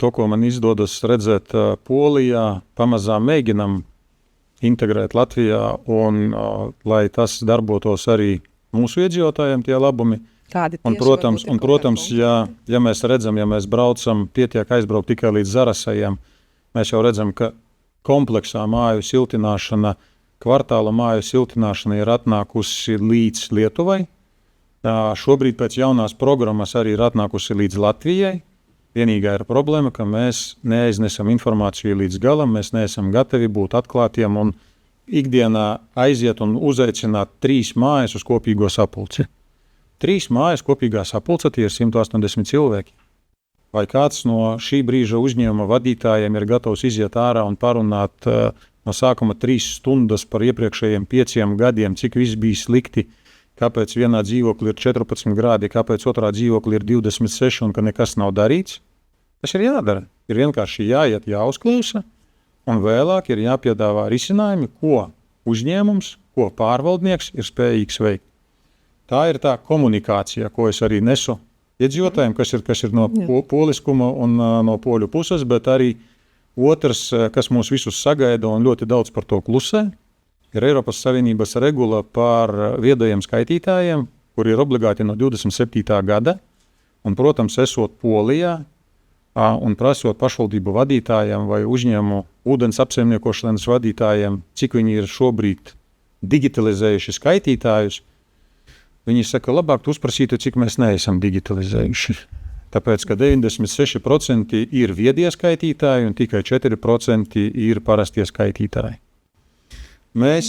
to, ko man izdodas redzēt Polijā, pamazām mēģinam integrēt Latvijā, un lai tas darbotos arī mūsu iedzīvotājiem tie labumi. Un, protams, ja mēs redzam, ja mēs braucam, pietiek aizbraukt tikai līdz Zarasajiem, mēs jau redzam, ka kompleksā māju siltināšana, kvartāla māju siltināšana ir atnākusi līdz Lietuvai. Šobrīd pēc jaunās programmas arī ir atnākusi līdz Latvijai. Vienīgā ir problēma, ka mēs neaiznesam informāciju līdz galam, mēs neesam gatavi būt atklātiem un ikdienā aiziet un uzaicināt 3 mājas uz kopīgo sapulci. 3 mājas kopīgā sapulce, tie ir 180 cilvēki. Vai kāds no šī brīža uzņēmuma vadītājiem ir gatavs iziet ārā un parunāt no sākuma 3 stundas par iepriekšējiem 5 gadiem, cik viss bija slikti, kāpēc vienā dzīvoklī ir 14 grādi, kāpēc otrā dzīvoklī ir 26 un ka nekas nav darīts? Tas ir jādara. Ir vienkārši jāiet, jāuzklausa, un vēlāk ir jāpiedāvā risinājumi, ko uzņēmums, ko pārvaldnieks ir spējīgs veikt. Tā ir tā komunikācija, ko es arī nesu iedzīvotājiem, kas ir no poliskuma un no poļu puses, bet arī otrs, kas mūs visus sagaida un ļoti daudz par to klusē, ir Eiropas Savienības regula par viedajiem skaitītājiem, kur ir obligāti no 27. gada, un, protams, esot Polijā un prasot pašvaldību vadītājiem vai uzņēmumu ūdens apsaimniekošanas vadītājiem, cik viņi ir šobrīd digitalizējuši skaitītājus, viņi saka, labāk tu uzprasītu, cik mēs neesam digitalizējuši. Tāpēc, ka 96% ir viedie skaitītāji un tikai 4% ir parastie skaitītāji. Mēs,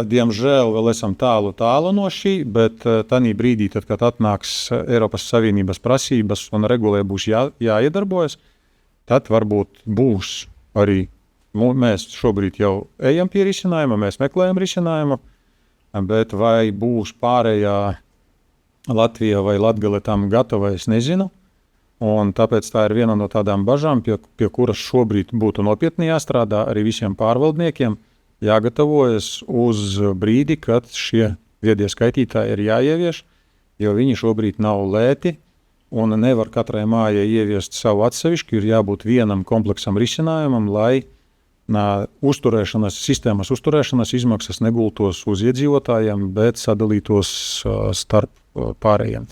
diemžēl, vēl esam tālu no šī, bet tanī brīdī, tad, kad atnāks Eiropas Savienības prasības un regulē būs jāiedarbojas, tad varbūt būs arī, mēs šobrīd jau ejam pie risinājuma, mēs meklējam risinājumu, bet vai būs pārējā Latvija vai Latgale tam gatava, es nezinu. Un tāpēc tā ir viena no tādām bažām, pie kuras šobrīd būtu nopietni jāstrādā arī visiem pārvaldniekiem, jāgatavojas uz brīdi, kad šie viedie skaitītāji ir jāievieš, jo viņi šobrīd nav lēti un nevar katrai mājai ieviest savu atsevišķu, ir jābūt vienam kompleksam risinājumam, lai sistēmas uzturēšanas izmaksas negultos uz iedzīvotājiem, bet sadalītos starp pārējiem.